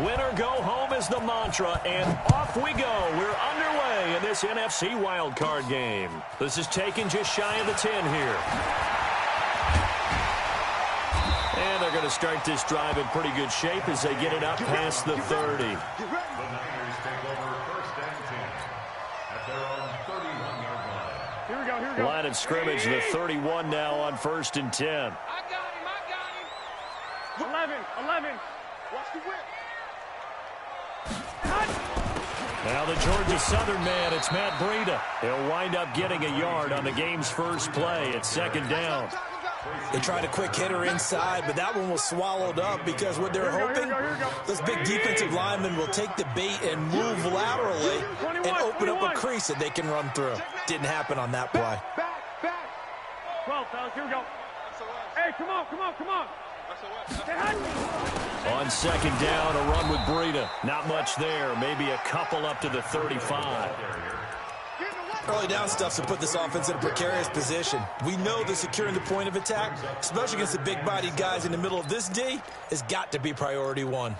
Win or go home is the mantra, and off we go. We're underway in this NFC wildcard game. This is taken just shy of the 10 here. And they're going to start this drive in pretty good shape as they get it up past the 30. The Niners take over first and 10 at their own 31-yard line. Here we go. Line of scrimmage, the 31 now on first and 10. I got him. 11. Watch the whip. Now the Georgia Southern man, it's Matt Breida. He'll wind up getting a yard on the game's first play. It's second down. They tried a quick hitter inside, but that one was swallowed up because what they're hoping, those big defensive linemen will take the bait and move laterally and open up a crease that they can run through. Didn't happen on that play. Back. 12, fellas. Here we go. Hey, come on. On second down, a run with Breida. Not much there. Maybe a couple up to the 35. Early down stuff to put this offense in a precarious position. We know that securing the point of attack, especially against the big-bodied guys in the middle of this D, has got to be priority one.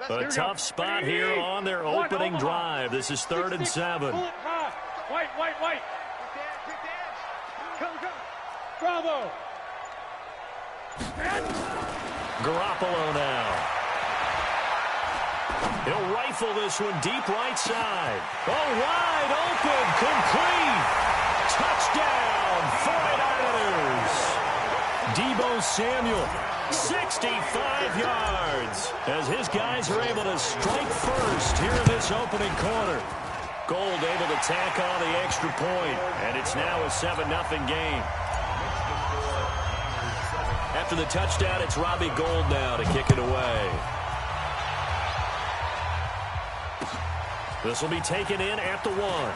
A tough spot here on their opening drive. This is 3rd and 7. White. Come. Bravo. Garoppolo now. He'll rifle this one deep right side. Oh, wide open, complete. Touchdown, 49ers. Deebo Samuel, 65 yards, as his guys are able to strike first here in this opening quarter. Gold able to tack on the extra point, and it's now a 7-0 game. After the touchdown, it's Robbie Gould now to kick it away. This will be taken in at the 1.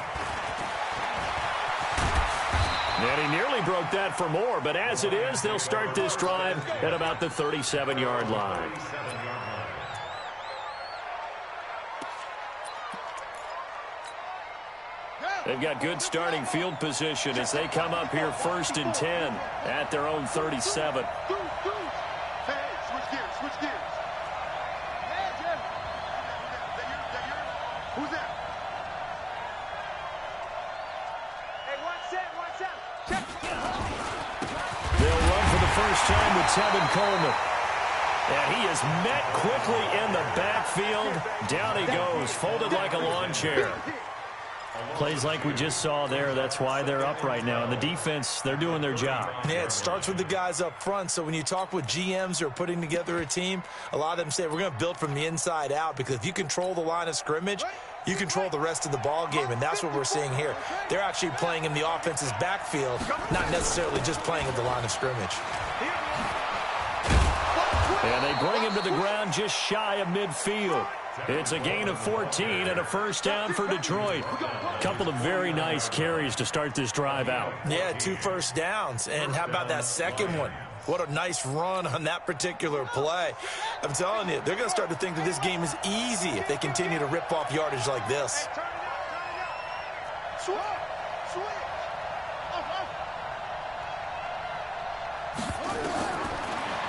And he nearly broke that for more, but as it is, they'll start this drive at about the 37-yard line. They've got good starting field position as they come up here 1st and 10 at their own 37. Hey, switch gears. Hey, Jim. Who's that? Hey, one set. Check. They'll run for the first time with Tevin Coleman. And he is met quickly in the backfield. Down he goes, folded like a lawn chair. Plays like we just saw there. That's why they're up right now. And the defense, they're doing their job. Yeah, it starts with the guys up front. So when you talk with GMs who are putting together a team, a lot of them say we're going to build from the inside out, because if you control the line of scrimmage, you control the rest of the ball game, and that's what we're seeing here. They're actually playing in the offense's backfield, not necessarily just playing at the line of scrimmage. And they bring him to the ground just shy of midfield. It's a gain of 14 and a first down for Detroit. A couple of very nice carries to start this drive out. Yeah, 2 first downs. And how about that second one? What a nice run on that particular play. I'm telling you, they're going to start to think that this game is easy if they continue to rip off yardage like this.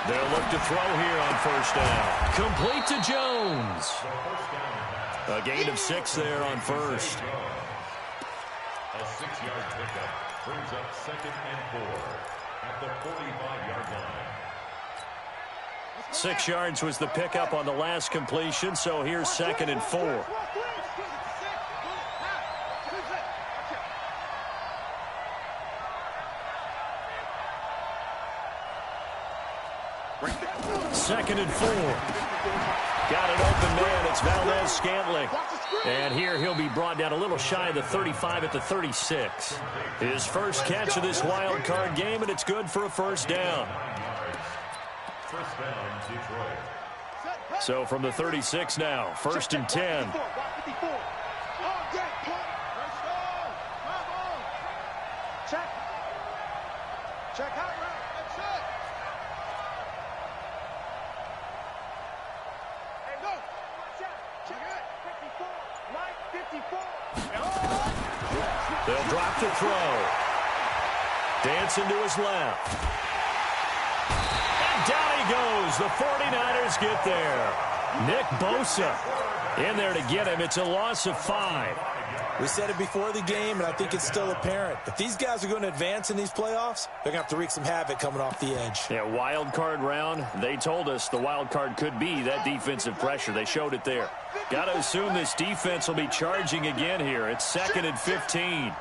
They'll look to throw here on first down. Complete to Jones. A gain of 6 there on first. A 6-yard pickup brings up 2nd and 4 at the 45-yard line. 6 yards was the pickup on the last completion, so here's 2nd and 4. Second and 4. Got an open man. It's Valdez-Scantling. And here he'll be brought down a little shy of the 35 at the 36. His first catch of this wild card game, and it's good for a first down. First down, Detroit. So from the 36 now, 1st and 10. Check out. They'll drop to throw. Dancing to his left. And down he goes. The 49ers get there. Nick Bosa in there to get him. It's a loss of 5. We said it before the game, and I think it's still apparent. If these guys are going to advance in these playoffs, they're going to have to wreak some havoc coming off the edge. Yeah, wild card round. They told us the wild card could be that defensive pressure. They showed it there. Got to assume this defense will be charging again here. It's 2nd and 15.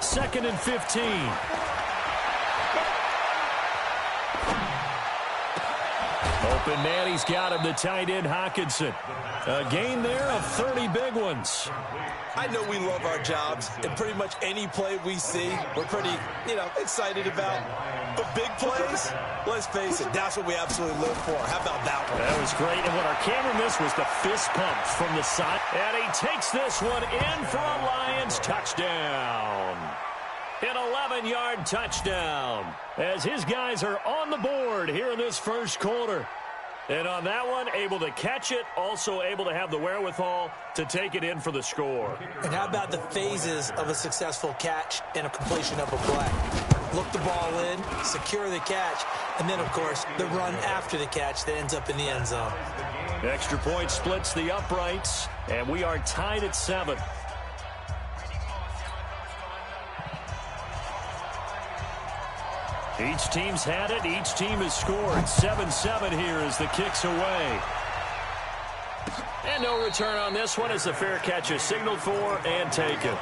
Second and 15. Open man, he's got him, the tight end Hockenson. A gain there of 30 big ones. I know we love our jobs, and pretty much any play we see, we're pretty, excited about. But big plays, let's face it, that's what we absolutely live for. How about that one? That was great, and what our camera missed was the fist pump from the side. And he takes this one in for a Lions touchdown. An 11-yard touchdown as his guys are on the board here in this first quarter. And on that one, able to catch it, also able to have the wherewithal to take it in for the score. And how about the phases of a successful catch and a completion of a play? Look the ball in, secure the catch, and then, of course, the run after the catch that ends up in the end zone. Extra point splits the uprights, and we are tied at 7. Each team's had it. Each team has scored. 7-7 here as the kick's away. And no return on this one as the fair catch is signaled for and taken.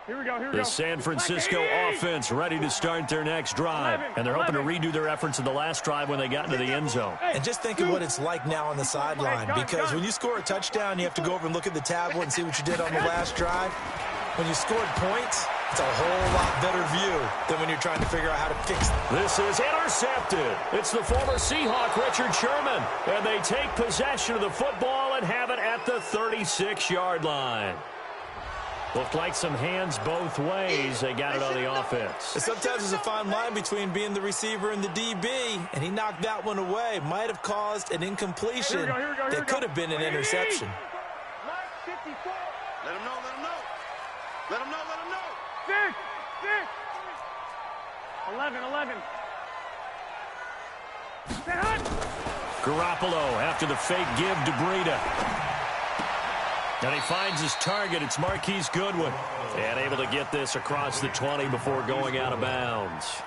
Here we go, here we The go. San Francisco offense ready to start their next drive. And they're hoping to redo their efforts in the last drive when they got into the end zone. And just think of what it's like now on the sideline, because when you score a touchdown, you have to go over and look at the tablet and see what you did on the last drive. When you scored points, it's a whole lot better view than when you're trying to figure out how to fix it. This is intercepted. It's the former Seahawk, Richard Sherman. And they take possession of the football and have it at the 36-yard line. Looked like some hands both ways. They got it on the offense. And sometimes there's a fine line between being the receiver and the DB, and he knocked that one away. Might have caused an incompletion that could have been an interception. Let him know, let him know. Let him know, let him know. 6, 11. Garoppolo after the fake give to Breida. And he finds his target. It's Marquise Goodwin. And able to get this across the 20 before going out of bounds.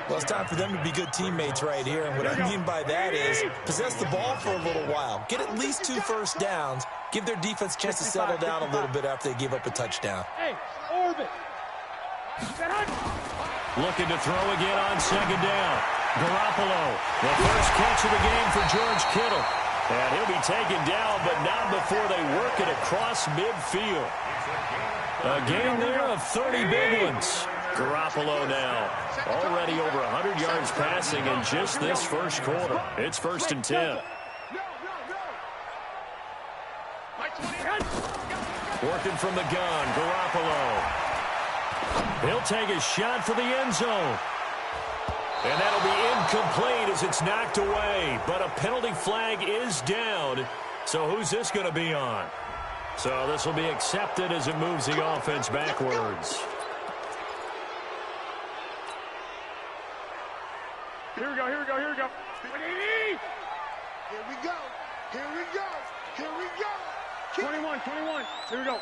Well, it's time for them to be good teammates right here. And what I mean by that is possess the ball for a little while. Get at least 2 first downs. Give their defense a chance to settle down a little bit after they give up a touchdown. Hey, orbit. Looking to throw again on second down. Garoppolo, the first catch of the game for George Kittle. And he'll be taken down, but not before they work it across midfield. A game there of 30 big ones. Garoppolo now already over 100 yards passing in just this first quarter. It's 1st and 10. Working from the gun, Garoppolo. He'll take a shot for the end zone. And that'll be incomplete as it's knocked away. But a penalty flag is down. So who's this going to be on? So this will be accepted as it moves the offense backwards. Here we go, here we go, here we go. Here we go. Here we go. Here we go. 21. Here we go.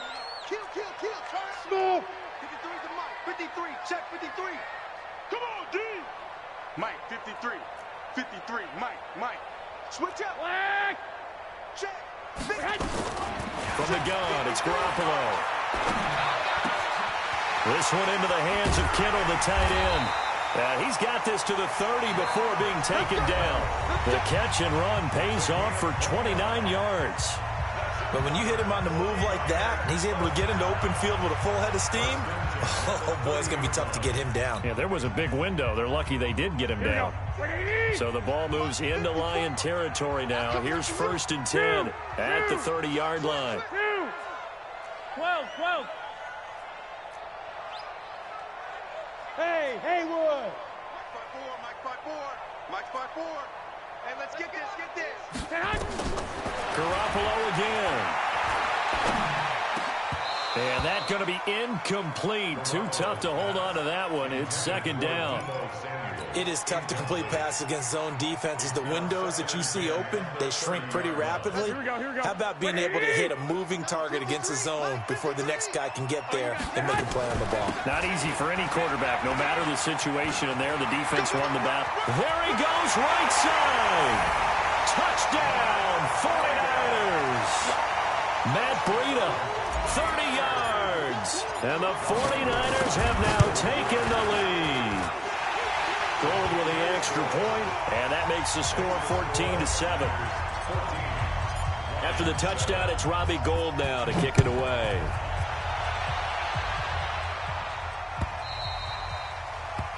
Kill. Turn. Smooth. 53 to Mike. 53. Check 53. Come on, D. Mike, 53. 53. Mike. Switch up. Flag. Check. From the gun, it's Garoppolo. This one into the hands of Kittle, the tight end. He's got this to the 30 before being taken down. The catch and run pays off for 29 yards. But when you hit him on the move like that, and he's able to get into open field with a full head of steam, oh, boy, it's going to be tough to get him down. Yeah, there was a big window. They're lucky they did get him down. So the ball moves into Lion territory now. Here's 1st and 10 at the 30-yard line. 12. Hey, Haywood. Mike 5-4. Hey, let's get this. Garoppolo again. And that's going to be incomplete. Too tough to hold on to that one. It's 2nd down. It is tough to complete passes against zone defenses. The windows that you see open, they shrink pretty rapidly. Here we go. How about being able to hit a moving target against a zone before the next guy can get there and make a play on the ball? Not easy for any quarterback, no matter the situation. And there, the defense won the battle. There he goes, right side. Touchdown, 49ers. Matt Breida, 30 yards. And the 49ers have now taken the lead. Gold with the extra point, and that makes the score 14-7. After the touchdown, it's Robbie Gould now to kick it away.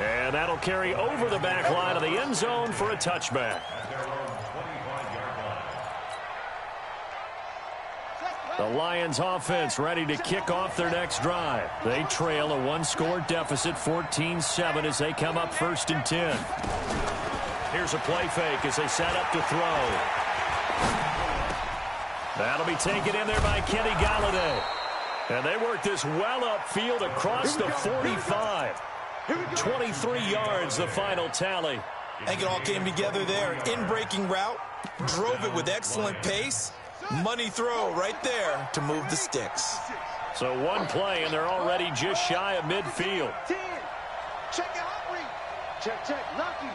And that'll carry over the back line of the end zone for a touchback. The Lions offense ready to kick off their next drive. They trail a one-score deficit, 14-7, as they come up 1st and 10. Here's a play fake as they set up to throw. That'll be taken in there by Kenny Golladay. And they work this well upfield across the 45. 23 yards, the final tally. I think it all came together there. In-breaking route, drove it with excellent pace. Money throw right there to move the sticks. So one play, and they're already just shy of midfield. 10. Check your hot read. Check. Lucky.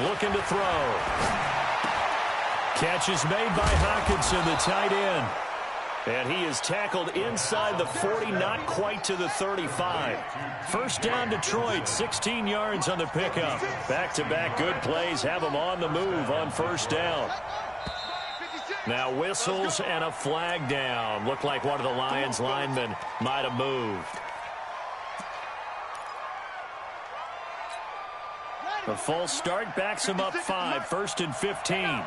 Looking to throw. Catch is made by Hockenson, the tight end. And he is tackled inside the 40, not quite to the 35. 1st down, Detroit, 16 yards on the pickup. Back-to-back good plays have them on the move on 1st down. Now whistles and a flag down. Looked like one of the Lions linemen might have moved. The false start backs him up 5, 1st and 15.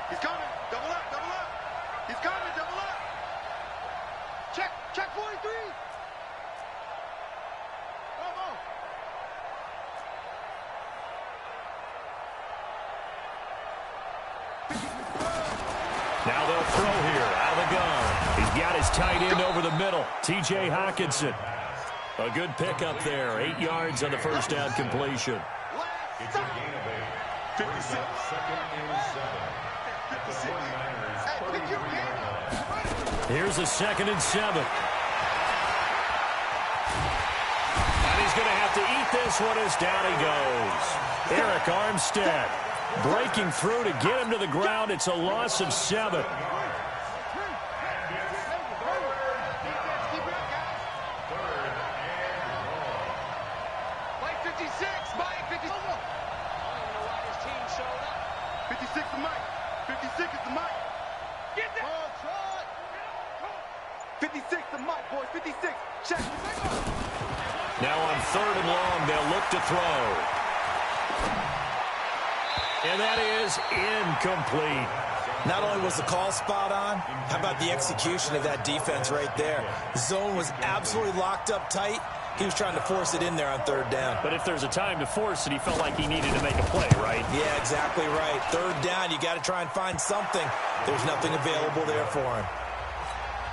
He's coming. Double up. He's coming. Double up. Check 43. Come on. Now they'll throw here out of the gun. He's got his tight end over the middle, T.J. Hockenson. A good pickup there, 8 yards on the 1st down completion. It's a gain of 8. 56. 2nd and 7. At the 49ers 30-yard line. Here's a 2nd and 7. And he's going to have to eat this one as down he goes. Eric Armstead breaking through to get him to the ground. It's a loss of 7. Now on 3rd and long, they'll look to throw. And that is incomplete. Not only was the call spot on, how about the execution of that defense right there? The zone was absolutely locked up tight. He was trying to force it in there on 3rd down. But if there's a time to force it, he felt like he needed to make a play, right? Yeah, exactly right. 3rd down, you got to try and find something. There's nothing available there for him.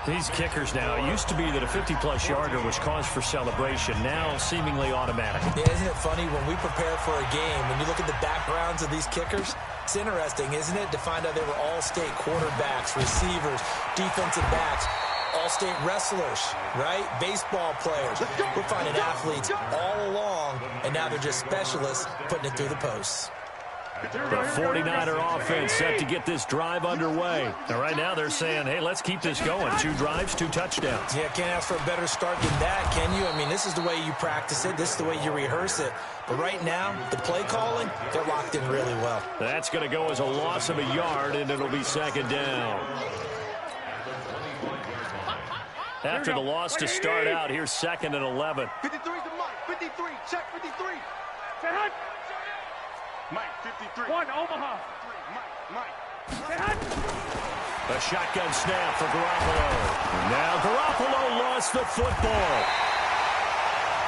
These kickers now, it used to be that a 50-plus yarder was cause for celebration, now seemingly automatic. Yeah, isn't it funny when we prepare for a game, when you look at the backgrounds of these kickers, it's interesting, isn't it, to find out they were all-state quarterbacks, receivers, defensive backs, all-state wrestlers, right? Baseball players. We're finding athletes all along, and now they're just specialists putting it through the posts. The 49er offense set to get this drive underway. Now, right now they're saying, hey, let's keep this going. 2 drives, 2 touchdowns. Yeah, can't ask for a better start than that, can you? I mean, this is the way you practice it. This is the way you rehearse it. But right now, the play calling, they're locked in really well. That's going to go as a loss of a yard, and it'll be second down. After the loss to start out, here's 2nd and 11. 53 to Mike. 53. Check 53. Say hi. Mike, 53. 1, Omaha. Mike. Say hi. A shotgun snap for Garoppolo. Now Garoppolo lost the football.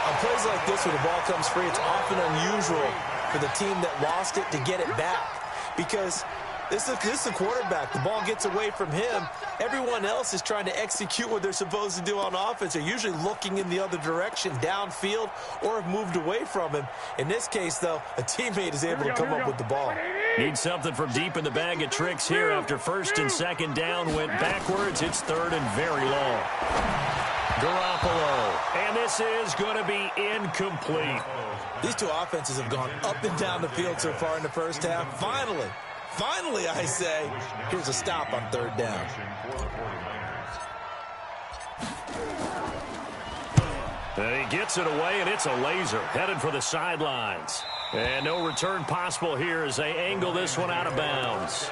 On plays like this, when the ball comes free, it's often unusual for the team that lost it to get it back. Because this is a quarterback. The ball gets away from him. Everyone else is trying to execute what they're supposed to do on offense. They're usually looking in the other direction, downfield, or have moved away from him. In this case, though, a teammate is able to come up with the ball. Need something from deep in the bag of tricks here after 1st and 2nd down went backwards. It's 3rd and very long. Garoppolo. And this is going to be incomplete. These two offenses have gone up and down the field so far in the first half. Finally, I say, here's a stop on 3rd down. And he gets it away, and it's a laser headed for the sidelines. And no return possible here as they angle this one out of bounds.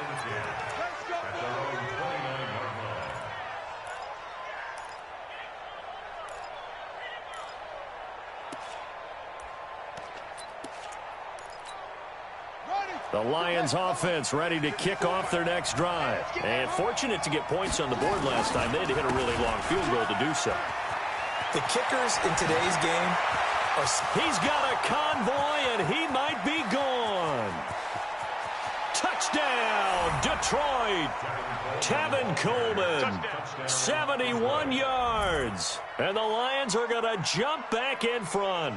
The Lions offense ready to kick off their next drive. And fortunate to get points on the board last time. They had to hit a really long field goal to do so. The kickers in today's game are... He's got a convoy, and he might be gone. Touchdown, Detroit. Tevin Coleman, 71 yards. And the Lions are going to jump back in front.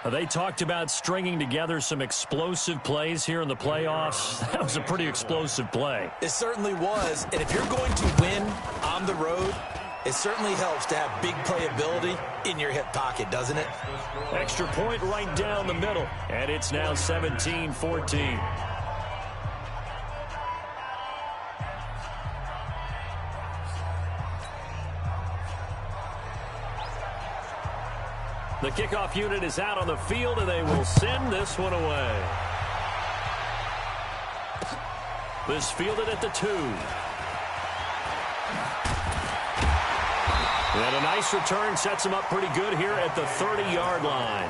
They talked about stringing together some explosive plays here in the playoffs. That was a pretty explosive play. It certainly was. And if you're going to win on the road, it certainly helps to have big playability in your hip pocket, doesn't it? Extra point right down the middle. And it's now 17-14. The kickoff unit is out on the field, and they will send this one away. This fielded at the 2. And a nice return sets him up pretty good here at the 30-yard line.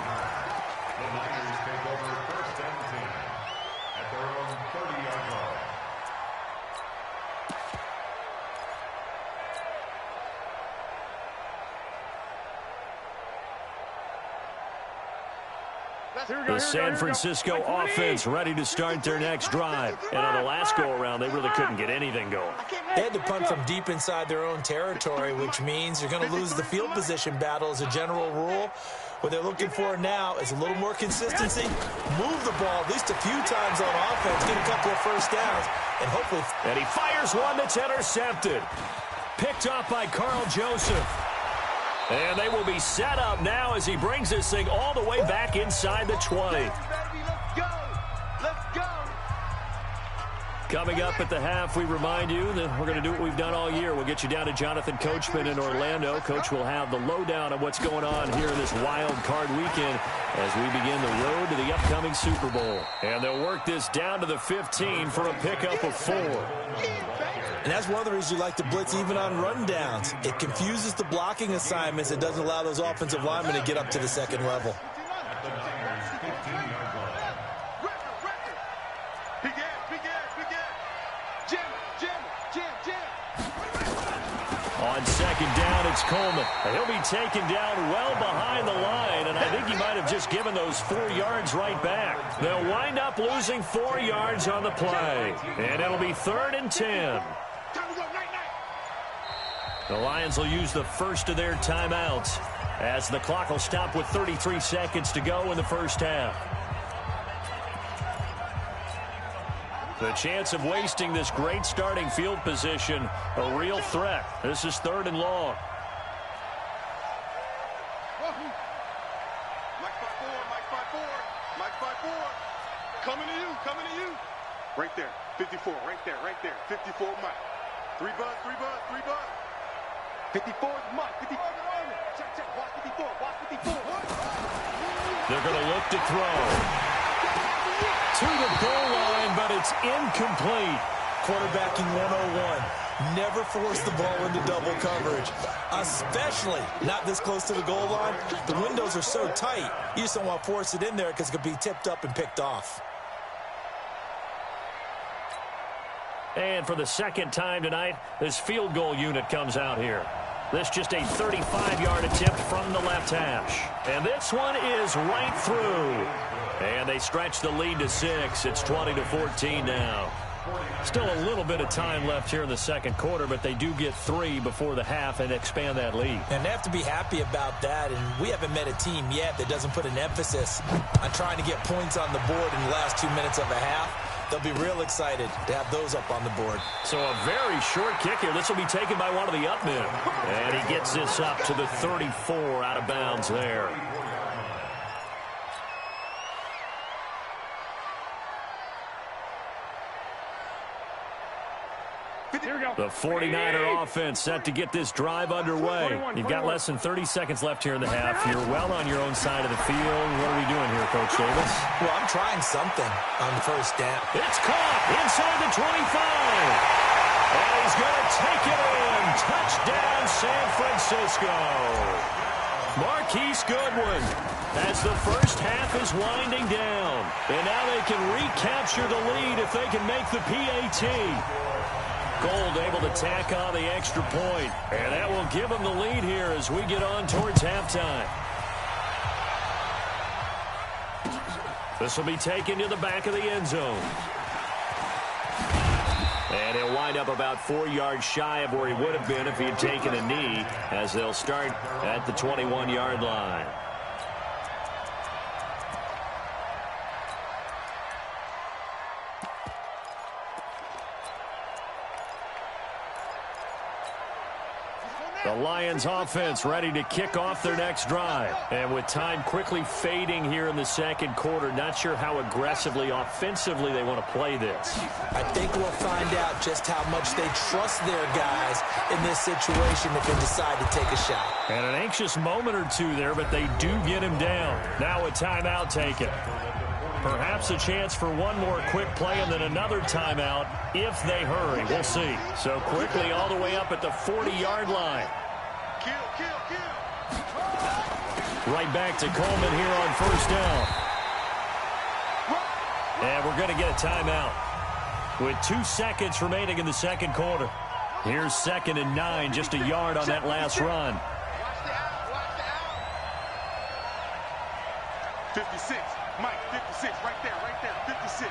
The Niners take over 1st and 10 at their own 30-yard line. The San Francisco offense ready to start their next drive. And on the last go-around, they really couldn't get anything going. They had to punt from deep inside their own territory, which means you're going to lose the field position battle as a general rule. What they're looking for now is a little more consistency, move the ball at least a few times on offense, get a couple of first downs, and hopefully... And he fires one that's intercepted. Picked off by Carl Joseph. And they will be set up now as he brings this thing all the way back inside the 20. Let's go. Coming up at the half, we remind you that we're going to do what we've done all year. We'll get you down to Jonathan Coachman in Orlando. Coach will have the lowdown of what's going on here in this wild card weekend as we begin the road to the upcoming Super Bowl. And they'll work this down to the 15 for a pickup of 4. And that's one of the reasons you like to blitz even on rundowns. It confuses the blocking assignments. It doesn't allow those offensive linemen to get up to the second level. At the Niners' 15-yard line. On second down, it's Coleman. He'll be taken down well behind the line, and I think he might have just given those 4 yards right back. They'll wind up losing 4 yards on the play, and it'll be 3rd and 10. The Lions will use the first of their timeouts as the clock will stop with 33 seconds to go in the first half. The chance of wasting this great starting field position, a real threat. This is 3rd and long. Mike 5-4, Mike 5-4, Mike 5-4. Right there. 54. Right there. Right there. 54, Mike. 3 bucks. 3 bucks. 3 bucks. 54 is Mike. 54. Check, check. Watch 54. Watch 54. They're going to look to throw. To the goal line, but it's incomplete. Quarterbacking 101. Never force the ball into double coverage, especially not this close to the goal line. The windows are so tight, you just don't want to force it in there because it could be tipped up and picked off. And for the second time tonight, this field goal unit comes out here. This just a 35-yard attempt from the left hash. And this one is right through. And they stretch the lead to 6. It's 20-14 now. Still a little bit of time left here in the second quarter, but they do get 3 before the half and expand that lead. And they have to be happy about that, and we haven't met a team yet that doesn't put an emphasis on trying to get points on the board in the last 2 minutes of a half. They'll be real excited to have those up on the board. So a very short kick here. This will be taken by one of the up men. And he gets this up to the 34 out of bounds there. The 49er offense set to get this drive underway. You've got less than 30 seconds left here in the half. You're well on your own side of the field. What are we doing here, Coach Davis? Well, I'm trying something on first down. It's caught inside the 25. And he's going to take it in. Touchdown, San Francisco. Marquise Goodwin as the first half is winding down. And now they can recapture the lead if they can make the PAT. Gold able to tack on the extra point. And that will give them the lead here as we get on towards halftime. This will be taken to the back of the end zone. And he'll wind up about 4 yards shy of where he would have been if he had taken a knee, as they'll start at the 21-yard line. The Lions offense ready to kick off their next drive. And with time quickly fading here in the second quarter, not sure how aggressively, offensively they want to play this. I think we'll find out just how much they trust their guys in this situation if they decide to take a shot. And an anxious moment or two there, but they do get him down. Now a timeout taken. Perhaps a chance for one more quick play and then another timeout if they hurry. We'll see. So quickly all the way up at the 40-yard line. Right back to Coleman here on first down. And we're going to get a timeout with 2 seconds remaining in the second quarter. Here's 2nd and 9, just a yard on that last run. 56. Mike, 56, right there, 56.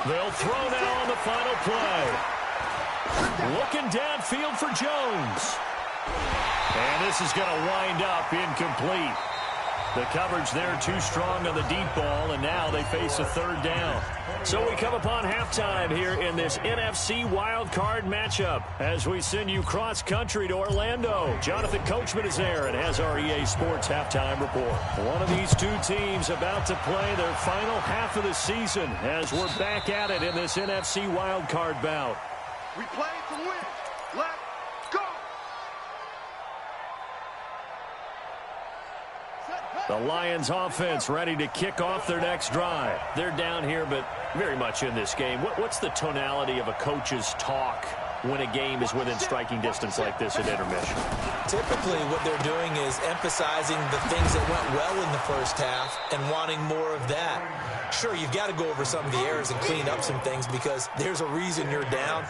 They'll throw now on the final play. Looking downfield for Jones. And this is going to wind up incomplete. The coverage there too strong on the deep ball, and now they face a 3rd down. So we come upon halftime here in this NFC wildcard matchup as we send you cross-country to Orlando. Jonathan Coachman is there and has our EA Sports halftime report. One of these two teams about to play their final half of the season as we're back at it in this NFC wildcard bout. We play to win. Let's go. The Lions offense ready to kick off their next drive. They're down here, but very much in this game. What's the tonality of a coach's talk when a game is within striking distance like this at intermission? Typically, what they're doing is emphasizing the things that went well in the first half and wanting more of that. Sure, you've got to go over some of the errors and clean up some things because there's a reason you're down.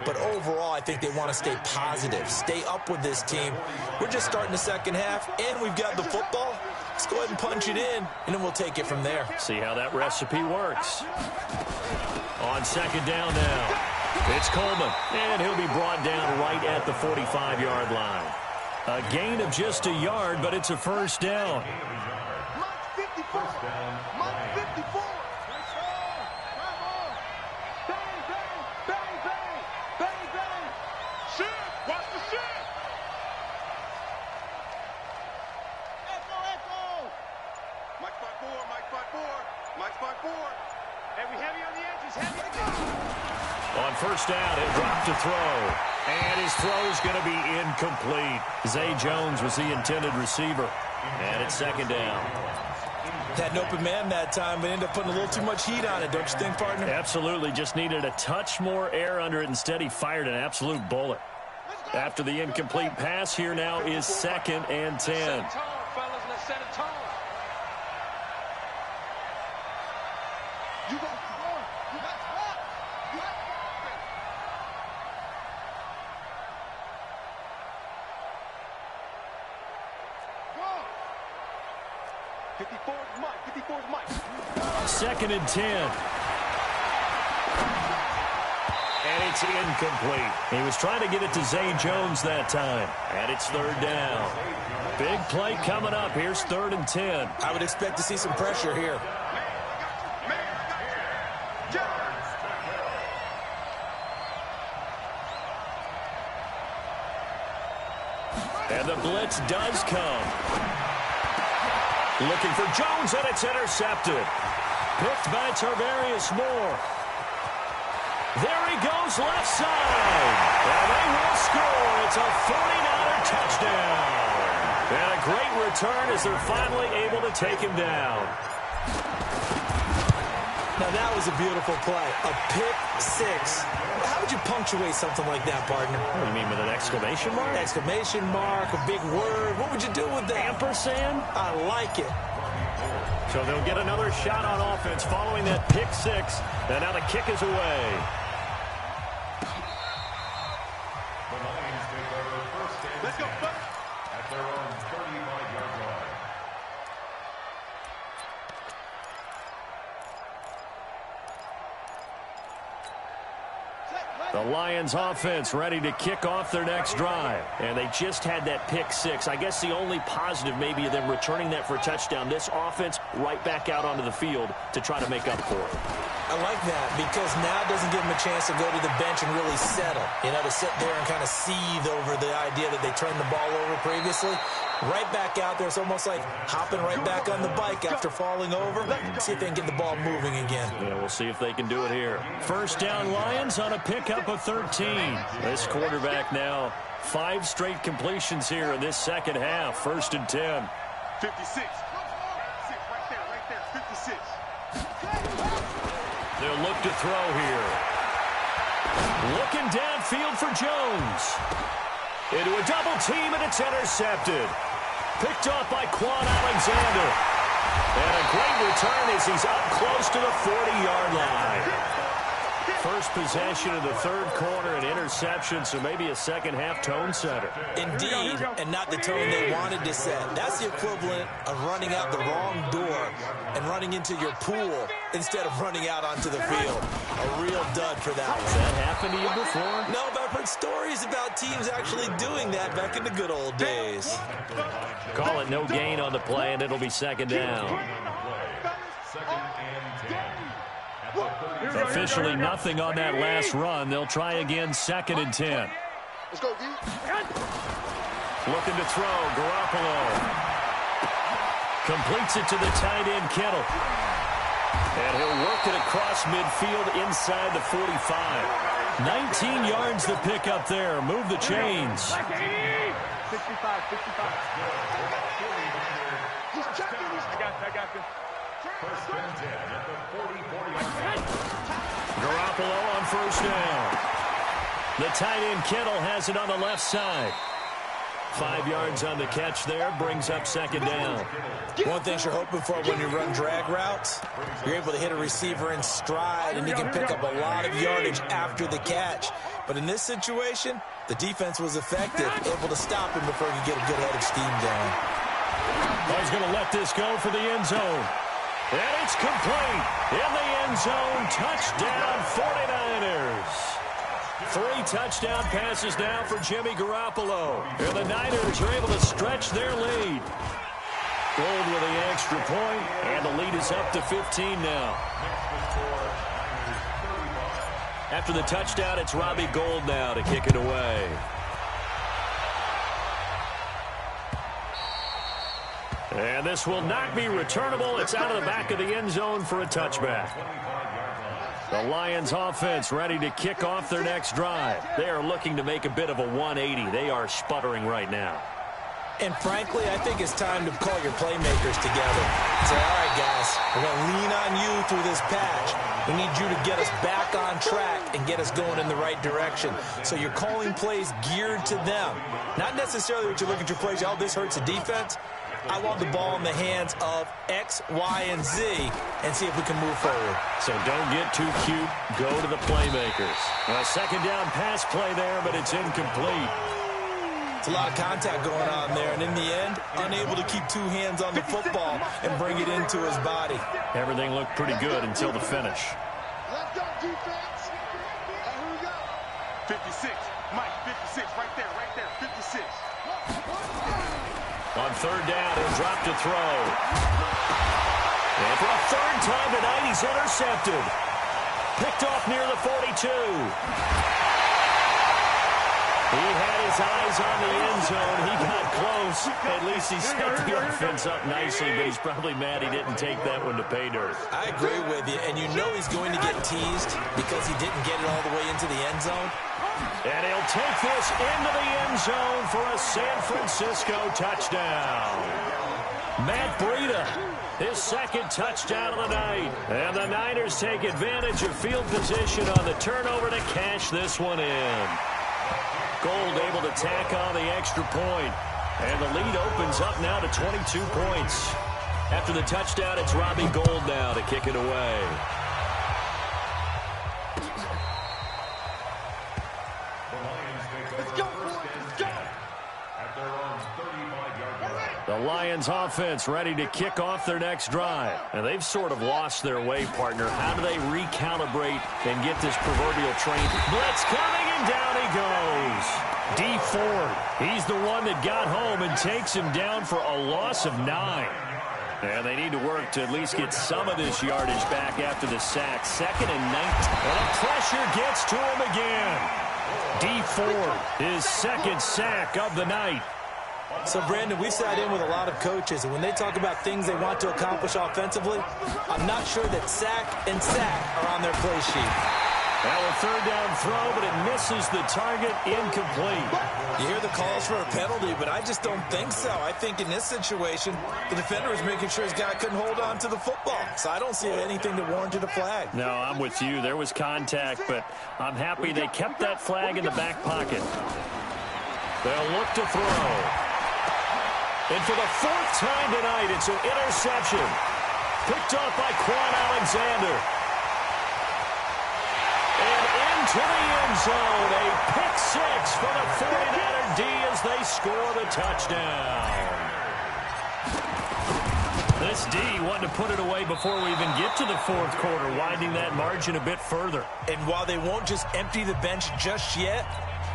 But overall, I think they want to stay positive, stay up with this team. We're just starting the second half, and we've got the football. Let's go ahead and punch it in, and then we'll take it from there. See how that recipe works. On second down now, it's Coleman, and he'll be brought down right at the 45-yard line. A gain of just a yard, but it's a first down. Mike 54. Mike 54. Bang, bang, bang, bang, bang, bang. Shit, watch the shit. Echo, echo. Mike 5. Hey, we heavy on the edges. Heavy to go. On first down, he'll drop to throw. And his throw's going to be incomplete. Zay Jones was the intended receiver. And it's second down. Had an open man that time, but ended up putting a little too much heat on it, don't you think, partner? Absolutely. Just needed a touch more air under it. Instead, he fired an absolute bullet. After the incomplete pass, here now is second and 10. Second and 10. And it's incomplete. He was trying to get it to Zay Jones that time. And it's third down. Big play coming up. Here's third and 10. I would expect to see some pressure here. And the blitz does come. Looking for Jones, and it's intercepted. Picked by Tarvarius Moore. There he goes, left side. And they will score. It's a 49er touchdown. And a great return as they're finally able to take him down. Now, that was a beautiful play. A pick six. How would you punctuate something like that, partner? What do you mean, with an exclamation mark? Exclamation mark, a big word. What would you do with that? Ampersand? I like it. So they'll get another shot on offense following that pick six. And now the kick is away. The Lions take over first and 10 at their own 35-yard line. The Lions offense ready to kick off their next drive. And they just had that pick six. I guess the only positive maybe of them returning that for a touchdown. This offense right back out onto the field to try to make up for it. I like that because now it doesn't give them a chance to go to the bench and really settle. You know, to sit there and kind of seethe over the idea that they turned the ball over previously. Right back out there. It's almost like hopping right back on the bike after falling over. See if they can get the ball moving again. Yeah, we'll see if they can do it here. First down, Lions on a pickup of 13. This quarterback now 5 straight completions here in this second half. First and 10. 56. Right there. 56. They'll look to throw here. Looking downfield for Jones. Into a double team, and it's intercepted. Picked off by Quan Alexander. And a great return as he's up close to the 40-yard line. First possession of the third quarter, an interception, so maybe a second-half tone setter. Indeed, and not the tone they wanted to set. That's the equivalent of running out the wrong door and running into your pool instead of running out onto the field. A real dud for that one. Has that happened to you before? No, but I've heard stories about teams actually doing that back in the good old days. Call it no gain on the play, and it'll be second down. Second and 10. Officially nothing on that last run. They'll try again, second and 10. Let's go, D. Looking to throw, Garoppolo. Completes it to the tight end, Kittle. And he'll work it across midfield inside the 45. 19 yards to pick up there. Move the chains. 65. I got you. First and 10 at the 40-40. Garoppolo on first down. The tight end Kittle has it on the left side. 5 yards on the catch there, brings up second down. One thing you're hoping for when you run drag routes, you're able to hit a receiver in stride and you can pick up a lot of yardage after the catch. But in this situation, the defense was effective, able to stop him before he could get a good head of steam going. He's going to let this go for the end zone. And it's complete. In the end zone, touchdown 49ers. 3 touchdown passes now for Jimmy Garoppolo. And the Niners are able to stretch their lead. Gold with the extra point, and the lead is up to 15 now. After the touchdown, it's Robbie Gould now to kick it away. And this will not be returnable. It's out of the back of the end zone for a touchback. The Lions offense ready to kick off their next drive. They are looking to make a bit of a 180. They are sputtering right now. And frankly, I think it's time to call your playmakers together. Say, all right, guys, we're going to lean on you through this patch. We need you to get us back on track and get us going in the right direction. So you're calling plays geared to them. Not necessarily what you're looking to plays, oh, this hurts the defense. I want the ball in the hands of X, Y, and Z and see if we can move forward. So don't get too cute. Go to the playmakers. A second down pass play there, but it's incomplete. It's a lot of contact going on there, and in the end, unable to keep two hands on the football and bring it into his body. Everything looked pretty good until the finish. Let's go, defense. Here we go. 56. Mike, 56. Right there, 56. On third down, he'll drop to throw. And for a third time tonight, he's intercepted. Picked off near the 42. He had his eyes on the end zone. He got close. At least he set the offense up nicely, but he's probably mad he didn't take that one to pay dirt. I agree with you, and you know he's going to get teased because he didn't get it all the way into the end zone. And he'll take this into the end zone for a San Francisco touchdown. Matt Breida, his second touchdown of the night. And the Niners take advantage of field position on the turnover to cash this one in. Gold able to tack on the extra point. And the lead opens up now to 22 points. After the touchdown, it's Robbie Gould now to kick it away. The Lions offense ready to kick off their next drive. And they've sort of lost their way, partner. How do they recalibrate and get this proverbial train? Blitz coming, and down he goes. Dee Ford, he's the one that got home and takes him down for a loss of 9. And they need to work to at least get some of this yardage back after the sack. 2nd and 19. And the pressure gets to him again. Dee Ford, his second sack of the night. So, Brandon, we sat in with a lot of coaches, and when they talk about things they want to accomplish offensively, I'm not sure that sack and sack are on their play sheet. Now a third down throw, but it misses the target, incomplete. You hear the calls for a penalty, but I just don't think so. I think in this situation, the defender was making sure his guy couldn't hold on to the football. So I don't see anything that warranted a flag. No, I'm with you. There was contact, but I'm happy they kept that flag in the back pocket. They'll look to throw. And for the 4th time tonight, it's an interception. Picked up by Quan Alexander. And into the end zone, a pick 6 for the 49er D as they score the touchdown. This D wanted to put it away before we even get to the 4th quarter, widening that margin a bit further. And while they won't just empty the bench just yet,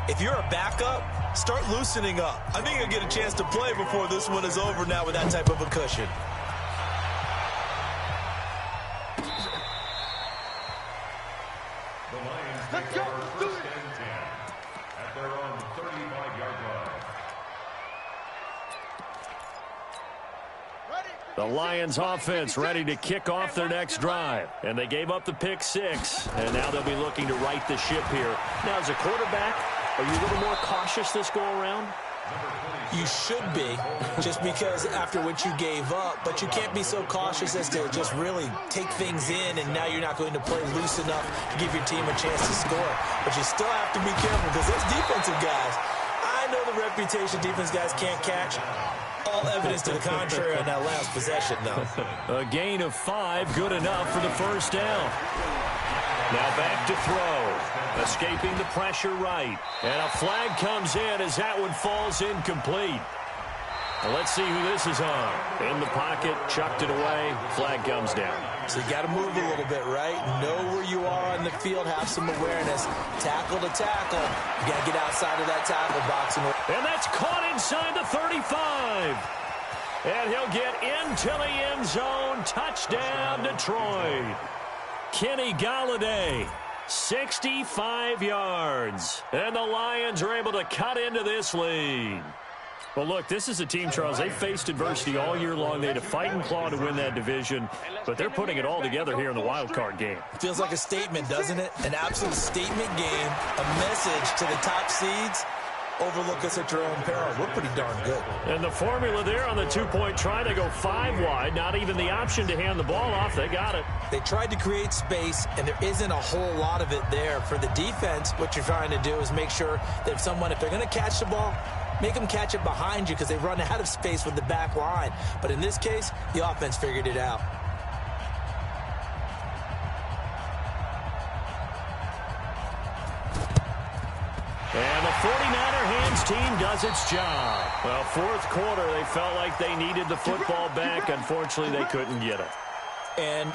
if you're a backup, start loosening up. I think you'll get a chance to play before this one is over now with that type of a cushion. The Lions take over first and 10 at their own 35-yard line. The Lions offense ready to kick off their next drive. And they gave up the pick 6. And now they'll be looking to right the ship here. Now, as a quarterback, are you a little more cautious this go-around? You should be, just because after what you gave up, but you can't be so cautious as to just really take things in, and now you're not going to play loose enough to give your team a chance to score. But you still have to be careful because those defensive guys, I know the reputation defense guys can't catch. All evidence to the contrary on that last possession, though. A gain of 5, good enough for the first down. Now back to throw. Escaping the pressure right. And a flag comes in as that one falls incomplete. Well, let's see who this is on. In the pocket, chucked it away. Flag comes down. So you got to move a little bit, right? Know where you are on the field, have some awareness. Tackle to tackle. You got to get outside of that tackle box. And that's caught inside the 35. And he'll get into the end zone. Touchdown, Detroit. Kenny Golladay, 65 yards. And the Lions are able to cut into this lead. Well, look, this is a team, Charles. They faced adversity all year long. They had to fight and claw to win that division, but they're putting it all together here in the wild card game. Feels like a statement, doesn't it? An absolute statement game, a message to the top seeds. Overlook us at your own peril. We're pretty darn good. And the formula there on the two-point try to go 5 wide. Not even the option to hand the ball off. They got it. They tried to create space, and there isn't a whole lot of it there. For the defense, what you're trying to do is make sure that if they're going to catch the ball, make them catch it behind you because they run out of space with the back line. But in this case, the offense figured it out. And the 49er hands team does its job. Well, fourth quarter, they felt like they needed the football back. Unfortunately, they couldn't get it. And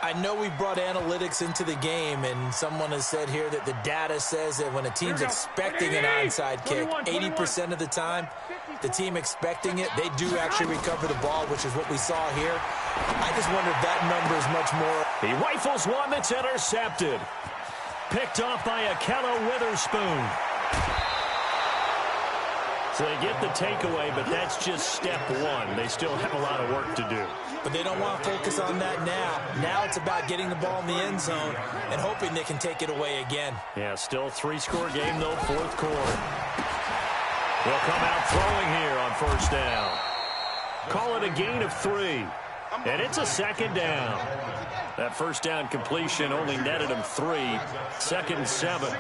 I know we brought analytics into the game, and someone has said here that the data says that when a team's expecting an onside kick, 80% of the time, the team expecting it, they do actually recover the ball, which is what we saw here. I just wonder if that number is much more. He rifles one that's intercepted. Picked off by Ahkello Witherspoon. So they get the takeaway, but that's just step one. They still have a lot of work to do. But they don't want to focus on that now. Now it's about getting the ball in the end zone and hoping they can take it away again. Yeah, still a 3-score game, though, fourth quarter. They'll come out throwing here on first down. Call it a gain of 3. And it's a second down. That first down completion only netted him 3. 2nd and 7.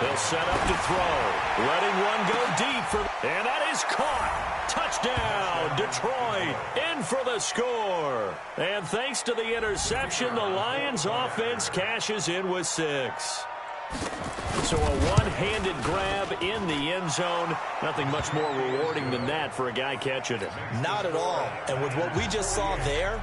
They'll set up to throw. Letting one go deep. And that is caught. Touchdown, Detroit. In for the score. And thanks to the interception, the Lions offense cashes in with 6. So a one-handed grab in the end zone. Nothing much more rewarding than that for a guy catching it. Not at all. And with what we just saw there,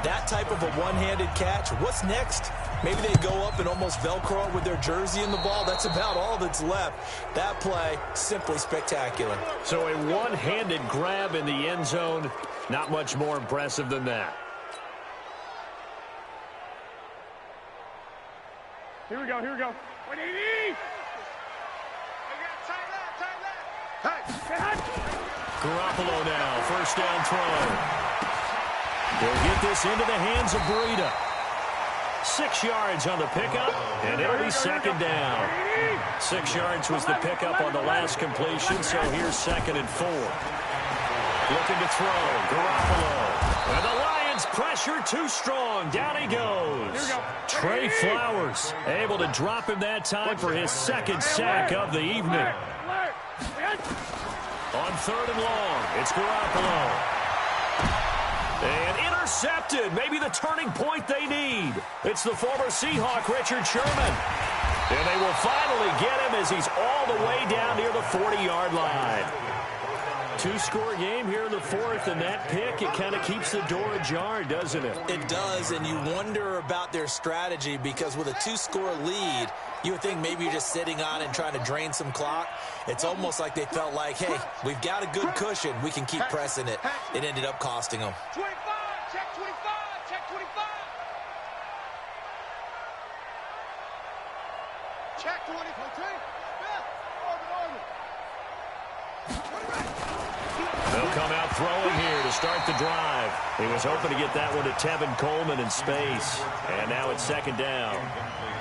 that type of a one-handed catch, what's next? Maybe they go up and almost Velcro with their jersey in the ball. That's about all that's left. That play, simply spectacular. So a one-handed grab in the end zone, not much more impressive than that. Here we go, here we go. Garoppolo now, first down throw. They'll get this into the hands of Breida. 6 yards on the pickup, and it'll be second down. 6 yards was the pickup on the last completion, so here's 2nd and 4. Looking to throw, Garoppolo. And the Lions pressure too strong. Down he goes. Trey Flowers able to drop him that time for his 2nd sack of the evening. On 3rd and long, it's Garoppolo. And intercepted. Maybe the turning point they need. It's the former Seahawk, Richard Sherman. And they will finally get him as he's all the way down near the 40-yard line. 2-score game here in the 4th, and that pick, it kind of keeps the door ajar, doesn't it? It does, and you wonder about their strategy because with a 2-score lead, you would think maybe you're just sitting on and trying to drain some clock. It's almost like they felt like, hey, we've got a good cushion. We can keep pressing it. It ended up costing them. 25, check 25, check 25. Check 20, They'll come out throwing here to start the drive. He was hoping to get that one to Tevin Coleman in space. And now it's second down.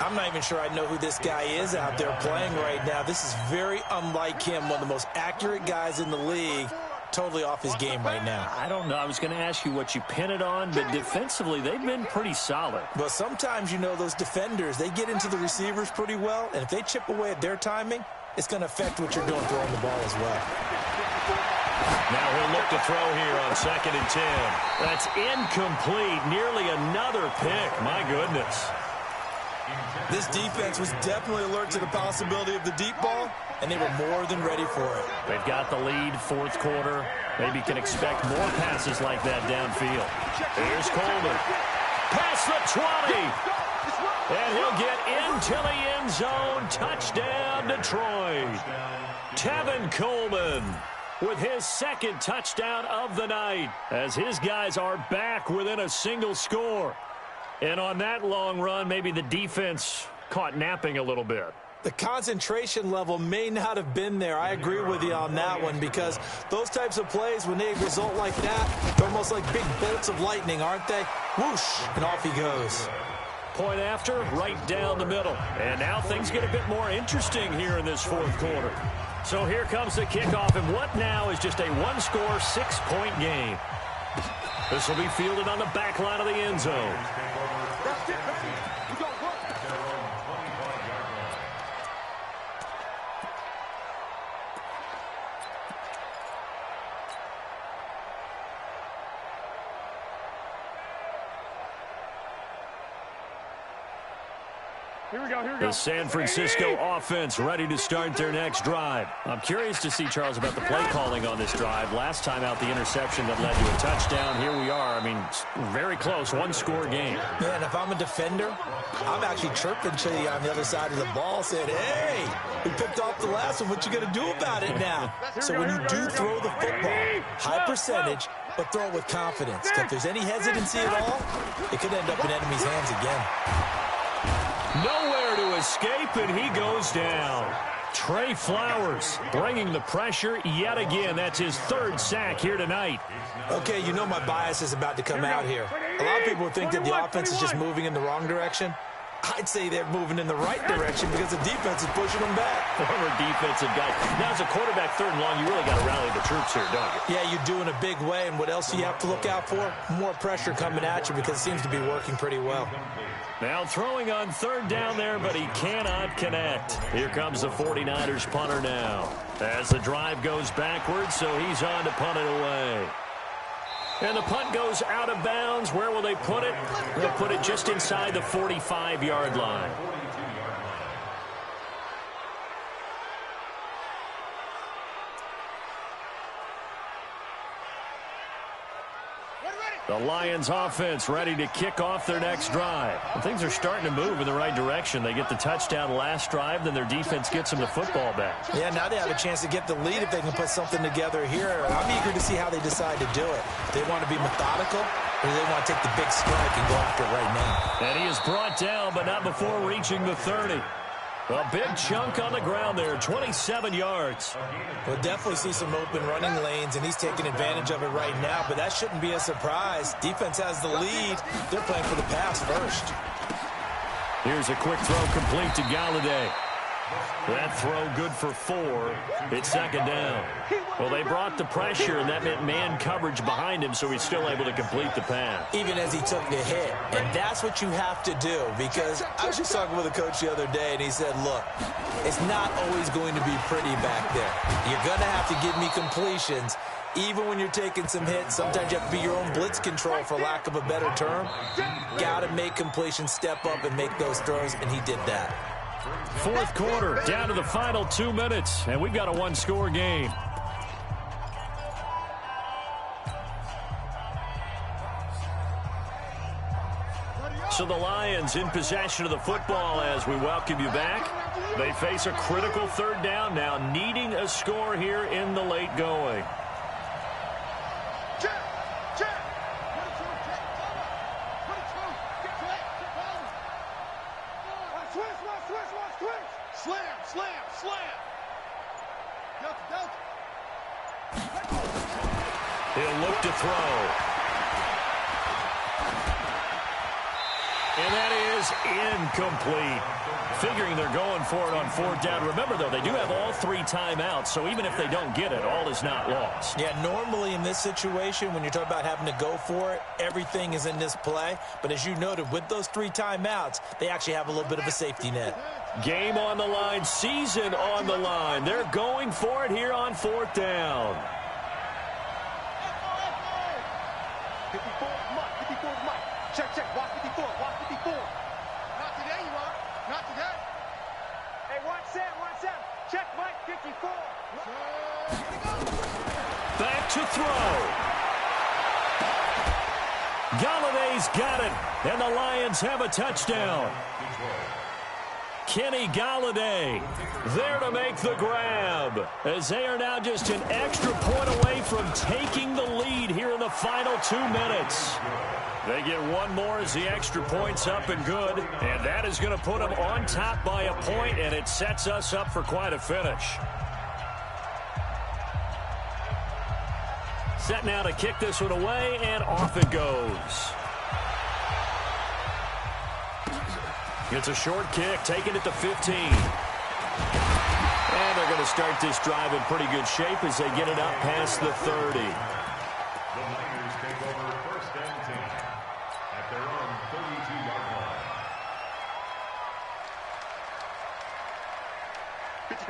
I'm not even sure I know who this guy is out there playing right now. This is very unlike him, one of the most accurate guys in the league. Totally off his game right now. I don't know. I was going to ask you what you pin it on, but defensively, they've been pretty solid. But sometimes, you know, those defenders, they get into the receivers pretty well, and if they chip away at their timing, it's going to affect what you're doing throwing the ball as well. Now he'll look to throw here on 2nd and 10. That's incomplete. Nearly another pick. My goodness. This defense was definitely alert to the possibility of the deep ball, and they were more than ready for it. They've got the lead, 4th quarter. Maybe can expect more passes like that downfield. Here's Coleman. Past the 20. And he'll get into the end zone. Touchdown, Detroit. Tevin Coleman with his 2nd touchdown of the night as his guys are back within a single score. And on that long run, maybe the defense caught napping a little bit. The concentration level may not have been there. I agree with you on that one, because those types of plays, when they result like that, they're almost like big bolts of lightning, aren't they? Whoosh, and off he goes. Point after, right down the middle. And now things get a bit more interesting here in this fourth quarter. So here comes the kickoff, and what now is just a one-score, 6-point game. This will be fielded on the back line of the end zone. Here we go, here we The go. San Francisco offense ready to start their next drive. I'm curious to see, Charles, about the play calling on this drive. Last time out, the interception that led to a touchdown. Here we are. I mean, very close, one-score game. Man, if I'm a defender, I'm actually chirping to you on the other side of the ball, saying, hey, we picked off the last one. What you going to do about it now? So when you do throw the football, high percentage, but throw it with confidence. If there's any hesitancy at all, it could end up in enemy's hands again. Nowhere to escape, and he goes down. Trey Flowers bringing the pressure yet again. That's his third sack here tonight. Okay, you know my bias is about to come out here. A lot of people think that the offense is just moving in the wrong direction. I'd say they're moving in the right direction because the defense is pushing them back. Former defensive guy. Now, as a quarterback, third and long, you really got to rally the troops here, don't you? Yeah, you do in a big way, and what else do you have to look out for? More pressure coming at you because it seems to be working pretty well. Now throwing on third down there, but he cannot connect. Here comes the 49ers punter now. As the drive goes backwards, so he's on to punt it away. And the punt goes out of bounds. Where will they put it? They'll put it just inside the 45-yard line. The Lions offense ready to kick off their next drive. And things are starting to move in the right direction. They get the touchdown last drive, then their defense gets them the football back. Yeah, now they have a chance to get the lead if they can put something together here. I'm eager to see how they decide to do it. They want to be methodical, or do they want to take the big strike and go after it right now? And he is brought down, but not before reaching the 30. A big chunk on the ground there, 27 yards. We'll definitely see some open running lanes, and he's taking advantage of it right now, but that shouldn't be a surprise. Defense has the lead. They're playing for the pass first. Here's a quick throw complete to Galladay. That throw good for 4. It's second down. Well, they brought the pressure, and that meant man coverage behind him, so he's still able to complete the pass. Even as he took the hit. And that's what you have to do, because I was just talking with a coach the other day, and he said, look, it's not always going to be pretty back there. You're going to have to give me completions. Even when you're taking some hits, sometimes you have to be your own blitz control, for lack of a better term. Got to make completions, step up, and make those throws, and he did that. Fourth quarter, down to the final 2 minutes, and we've got a one-score game. So the Lions in possession of the football as we welcome you back. They face a critical third down now, needing a score here in the late going. He'll look to throw. And that is incomplete. Figuring they're going for it on fourth down. Remember, though, they do have all 3 timeouts, so even if they don't get it, all is not lost. Yeah, normally in this situation, when you're talking about having to go for it, everything is in this play. But as you noted, with those 3 timeouts, they actually have a little bit of a safety net. Game on the line, season on the line. They're going for it here on fourth down. 54, Mike. 54, Mike. Check. Watch 54. Watch 54. Not today, you are. Not today. Hey, watch Sam. Check Mike, 54. Back to throw. Galladay's got it, and the Lions have a touchdown. Kenny Golladay there to make the grab, as they are now just an extra point away from taking the lead here in the final 2 minutes. They get one more as the extra point's up and good, and that is going to put them on top by a point, and it sets us up for quite a finish. Set now to kick this one away, and off it goes. It's a short kick, taking it to 15. And they're going to start this drive in pretty good shape as they get it up past the 30. The Niners take over first and 10 at their own 32-yard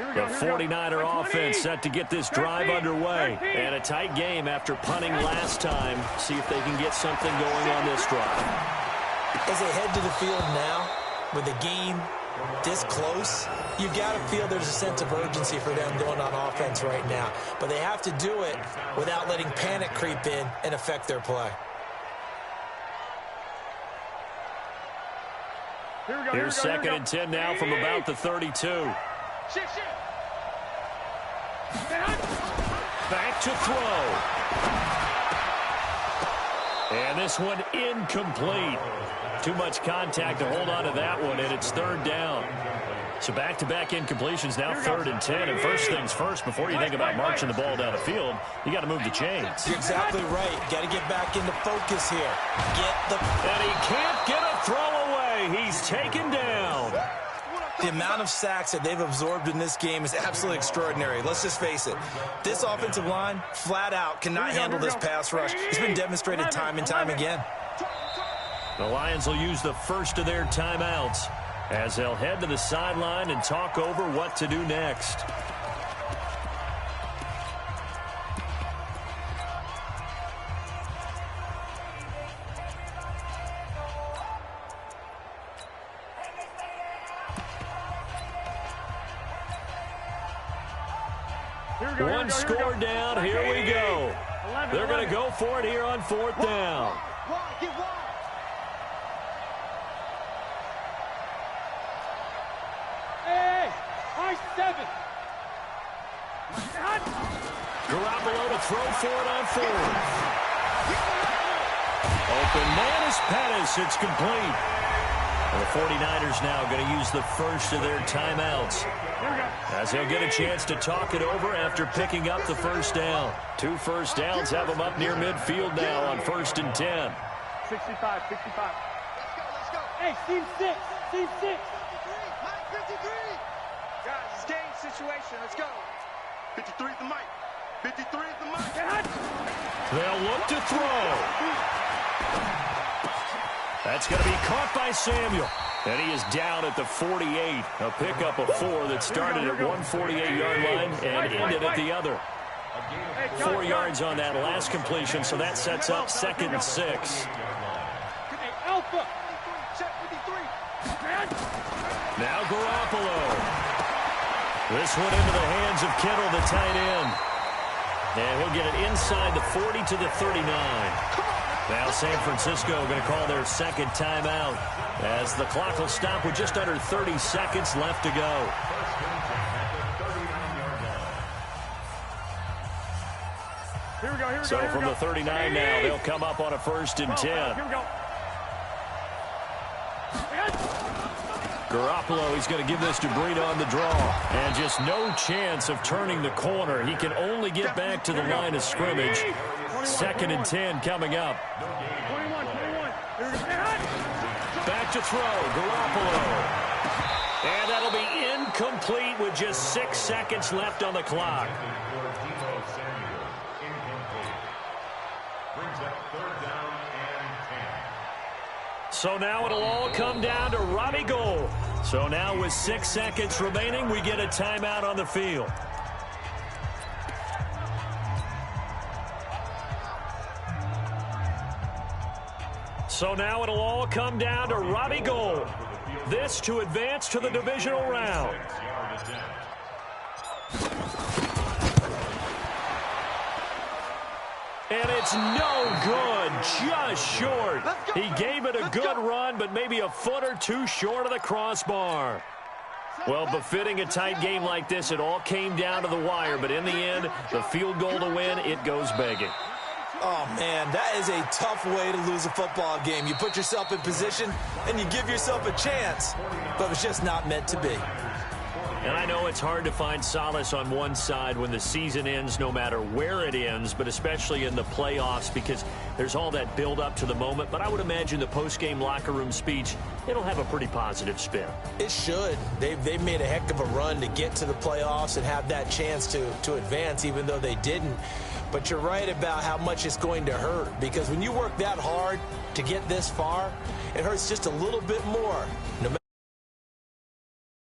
line. The 49er offense set to get this drive underway. And a tight game after punting last time. See if they can get something going on this drive. As they head to the field now, with the game this close, you've got to feel there's a sense of urgency for them going on offense right now. But they have to do it without letting panic creep in and affect their play. Here's second and 10 now from about the 32. Back to throw. And this one incomplete. Too much contact to hold on to that one, and it's third down. So back-to-back incompletions, now 3rd and 10. And first things first, before you think about marching the ball down the field, you got to move the chains. You're exactly right. Got to get back into focus here. And he can't get a throw away. He's taken down. The amount of sacks that they've absorbed in this game is absolutely extraordinary. Let's just face it. This offensive line, flat out, cannot handle this pass rush. It's been demonstrated time and time again. The Lions will use the first of their timeouts as they'll head to the sideline and talk over what to do next. One score down. Here we go. They're going to go for it here on 4th down. Garoppolo to throw for it on 4th. Open man is Pettis. It's complete. And the 49ers now going to use the first of their timeouts as they'll get a chance to talk it over after picking up the first down. 2 first downs have them up near midfield now on 1st and 10. 65. Let's go. Hey, team 6. 53. Guys, it's game situation. Let's go. 53 is the mic. 53 is the mic. They'll look to throw. That's going to be caught by Samuel. And he is down at the 48. A pickup of 4 that started at 148-yard line and ended at the other. 4 yards on that last completion, so that sets up 2nd and 6. Now Garoppolo. This one into the hands of Kittle, the tight end. And he'll get it inside the 40 to the 39. Now San Francisco going to call their second timeout as the clock will stop with just under 30 seconds left to go. So from the 39 now, they'll come up on a 1st and 10. Garoppolo, he's going to give this to Breida on the draw. And just no chance of turning the corner. He can only get back to the line of scrimmage. 2nd and 10 coming up. Back to throw, Garoppolo. And that'll be incomplete with just 6 seconds left on the clock. So now it'll all come down to Robbie Gould. So now with 6 seconds remaining, we get a timeout on the field. So now it'll all come down to Robbie Gould. This to advance to the divisional round. And it's no good, just short. He gave it a good run, but maybe a foot or two short of the crossbar. Well, befitting a tight game like this, it all came down to the wire, but in the end, the field goal to win, it goes begging. Oh, man, that is a tough way to lose a football game. You put yourself in position, and you give yourself a chance, but it's just not meant to be. And I know it's hard to find solace on one side when the season ends, no matter where it ends, but especially in the playoffs, because there's all that build up to the moment. But I would imagine the post-game locker room speech, it'll have a pretty positive spin. It should. They've made a heck of a run to get to the playoffs and have that chance to advance, even though they didn't. But you're right about how much it's going to hurt, because when you work that hard to get this far, it hurts just a little bit more, no matter